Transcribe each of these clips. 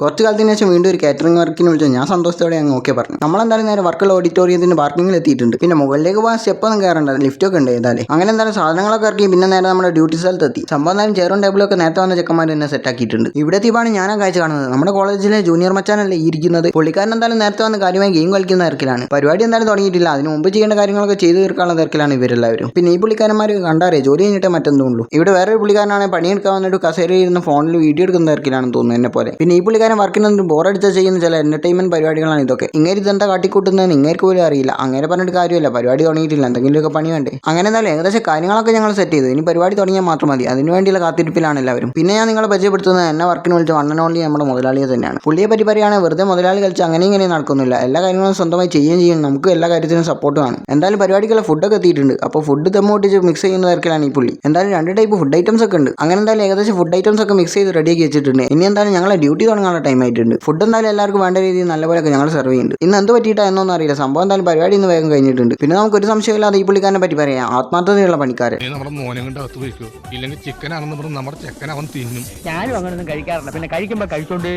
കുറച്ച് കാലത്തിന് ശേഷം വീണ്ടും ഒരു കാറ്ററിംഗ് വർക്കിന് വിളിച്ചു. ഞാൻ സന്തോഷത്തോടെ അങ്ങ് ഓക്കെ പറഞ്ഞു. നമ്മളെന്തായാലും നേരെ വർക്കുള്ള ഓഡിറ്റോറിയത്തിന് പാർക്കിങ്ങിൽ എത്തിയിട്ടുണ്ട്. പിന്നെ മുകളിലേക്ക് പോകാൻ സ്റ്റെപ്പ് ഒന്നും കയറണ്ട, ലിഫ്റ്റൊക്കെ ഉണ്ട്. ഏതായാലും അങ്ങനെ എന്തായാലും സാധനങ്ങളൊക്കെ ഇറക്കി പിന്നെ നേരെ നമ്മുടെ ഡ്യൂട്ടി സ്ഥലത്ത് എത്തി. സംഭവം എന്തായാലും ചെയറും ടേബിളൊക്കെ നേരത്തെ വന്ന ചെക്കന്മാർ തന്നെ സെറ്റ് ആക്കിയിട്ടുണ്ട്. ഇവിടെ എത്തിയപ്പാണ് ഞാൻ കാഴ്ച കാണുന്നത്. നമ്മുടെ കോളേജിലെ ജൂനിയർ മച്ചാനല്ലേ ഇരിക്കുന്നത്. പുള്ളിക്കാരൻ എന്തായാലും നേരത്തെ വന്ന് കാര്യമായി ഗെയിം കളിക്കുന്ന തിരക്കിലാണ്. പരിപാടി എന്തായാലും തുടങ്ങിയിട്ടില്ല. അതിന് മുമ്പ് ചെയ്യേണ്ട കാര്യങ്ങളൊക്കെ ചെയ്തു തീർക്കാനുള്ള തിരക്കിലാണ് ഇവരെല്ലാവരും. പിന്നെ ഈ പുള്ളിക്കാരന്മാർ കണ്ടാറേ ജോലി കഴിഞ്ഞിട്ടേ മറ്റെന്തോ ഉള്ളൂ. ഇവിടെ വേറൊരു പുള്ളിക്കാരനാണ് പണിയെടുക്കാൻ വന്നിട്ട് കസേരയിൽ ഇരുന്ന് ഫോണിൽ വീഡിയോ എടുക്കുന്ന തിരക്കിലാണെന്ന് തോന്നുന്നു എന്നെ പോലെ. പിന്നെ ഈ പുള്ളിക്കാരൻ വർക്കിനൊന്നും ബോറടിച്ചാൽ ചെയ്യുന്ന ചില എന്റർടൈൻമെന്റ് പരിപാടികളാണ് ഇതൊക്കെ. ഇങ്ങനെ ഇതെന്താ കാട്ടിക്കൂട്ടുന്നതെന്ന് ഇങ്ങേർക്ക് പോലും അറിയില്ല. അങ്ങനെ പറഞ്ഞിട്ട് കാര്യമില്ല, പരിപാടി തുടങ്ങിയിട്ടില്ല, എന്തെങ്കിലുമൊക്കെ പണി വേണ്ടേ. അങ്ങനെ എന്തായാലും ഏകദേശം കാര്യങ്ങളൊക്കെ ഞങ്ങൾ സെറ്റ് ചെയ്തു. ഇനി പരിപാടി തുടങ്ങിയാൽ മാത്രം മതി. അതിനുവേണ്ടിയുള്ള കാത്തിരിപ്പിലാണ് എല്ലാവരും. പിന്നെ ഞാൻ നിങ്ങളെ പരിചയപ്പെടുത്തുന്നത് എന്നെ വർക്കിന് വിളിച്ച വൺ ഓൺലി നമ്മുടെ മുതലാളിയെ തന്നെയാണ്. പുള്ളിയെ പറ്റി പറയുകയാണെങ്കിൽ വെറുതെ മുതലാളി കളിച്ച് അങ്ങനെ ഇങ്ങനെ നടക്കുന്നില്ല. എല്ലാ കാര്യങ്ങളും സ്വന്തമായി ചെയ്യുകയും ചെയ്യും. നമുക്ക് എല്ലാ കാര്യത്തിനും സപ്പോർട്ട് ആണ്. എന്തായാലും പരിപാടിക്കുള്ള ഫുഡൊക്കെ എത്തിയിട്ടുണ്ട്. അപ്പോൾ ഫുഡ് ദമ്മോട്ടിച്ച് മിക്സ് ചെയ്യുന്ന തിരക്കിലാണ് ഈ പുള്ളി. എന്തായാലും 2 ടൈപ്പ് ഫുഡ് ഐറ്റംസ് ഒക്കെ ഉണ്ട്. അങ്ങനെ എന്തായാലും ഏകദേശം ഫുഡ് ഐറ്റംസ് ഒക്കെ മിക്സ് ചെയ്ത് റെഡിയാക്കി വെച്ചിട്ടുണ്ട്. ഇനി എന്തായാലും ഞങ്ങളെ ഡ്യൂട്ടി തുടങ്ങാനുള്ള ടൈം ആയിട്ടുണ്ട്. ഫുഡ് എന്തായാലും എല്ലാവർക്കും വേണ്ട രീതിയിൽ നല്ലപോലെയൊക്കെ ഞങ്ങൾ സെർവ് ചെയ്യുന്നുണ്ട്. ഇന്ന് എന്ത് പറ്റിയിട്ടാ എന്നൊന്നും അറിയില്ല. സംഭവം എന്തായാലും പരിപാടി ഇന്ന് വേഗം കഴിഞ്ഞിട്ടുണ്ട്. പിന്നെ നമുക്ക് ഒരു സംശയമില്ലാതെ ഈ പുള്ളിക്കാരനെ പറ്റി പറയാം. ആത്മാർത്ഥതയുള്ള പണിക്കാരൻ. നമ്മുടെ മോനെ കൊണ്ട് അകത്ത് വയ്ക്കോ, ഇല്ലെങ്കിൽ ചിക്കൻ ആണെന്ന് പറഞ്ഞ് നമ്മുടെ ചെക്കൻ അവൻ തിന്നും. ഞാനും അങ്ങനൊന്നും കഴിക്കാറില്ല. പിന്നെ കഴിക്കുമ്പോ കഴിച്ചോണ്ടേ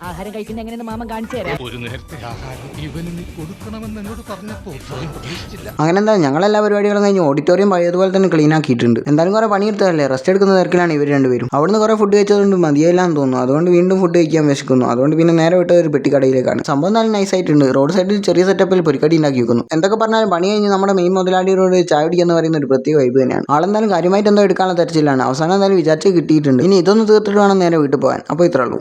ആഹാരം കഴിക്കുന്ന എങ്ങനെയെന്ന് മാമൻ കാണിച്ചു തരാം. ഒരു നേരത്തെ ആഹാരം ഇവന് നീ കൊടുക്കണമെന്ന് എന്നോട് പറഞ്ഞപ്പോ പ്രതീക്ഷിച്ചില്ല. അങ്ങനെ എന്താ ഞങ്ങളെല്ലാ പരിപാടികളും കഴിഞ്ഞ് ഓഡിറ്റോറിയം പഴയതുപോലെ തന്നെ ക്ലീൻ ആക്കിയിട്ടുണ്ട്. എന്തായാലും കുറെ പണിയെടുത്തതല്ലേ, റെസ്റ്റ് എടുക്കുന്ന തിരക്കിലാണ് ഇവർ രണ്ടുപേരും. അവിടുന്ന് കുറെ ഫുഡ് കഴിച്ചതുകൊണ്ട് മതിയായില്ലാന്ന് തോന്നുന്നു. അതുകൊണ്ട് വീണ്ടും ഫുഡ് കഴിക്കാൻ വിശക്കുന്നു. അതുകൊണ്ട് പിന്നെ നേരെ വിട്ട ഒരു പെട്ടിക്കടയിലേക്കാണ്. സംഭവം നല്ല നൈസ് ആയിട്ടുണ്ട്. റോഡ് സൈഡിൽ ചെറിയ സെറ്റപ്പിൽ പൊരിക്കടി ഉണ്ടാക്കി വെക്കുന്നു. എന്തൊക്കെ പറഞ്ഞാലും പണി കഴിഞ്ഞ് നമ്മുടെ മെയിൻ മുതലാളിയോട് ചായ കുടിക്കാന്ന് പറയുന്ന ഒരു പ്രത്യേക വൈബ് തന്നെയാണ്. ആളെന്തായാലും കാര്യമായിട്ട് എന്തോ എടുക്കാനുള്ള തെരച്ചിലാണ്. അവസാനം എന്തായാലും വിചാരിച്ച് കിട്ടിയിട്ടുണ്ട്. ഇനി ഇതൊന്ന് തീർത്തിട്ട് വേണം നേരെ വീട്ടിൽ പോകാൻ. അപ്പോൾ ഇത്രേ ഉള്ളൂ.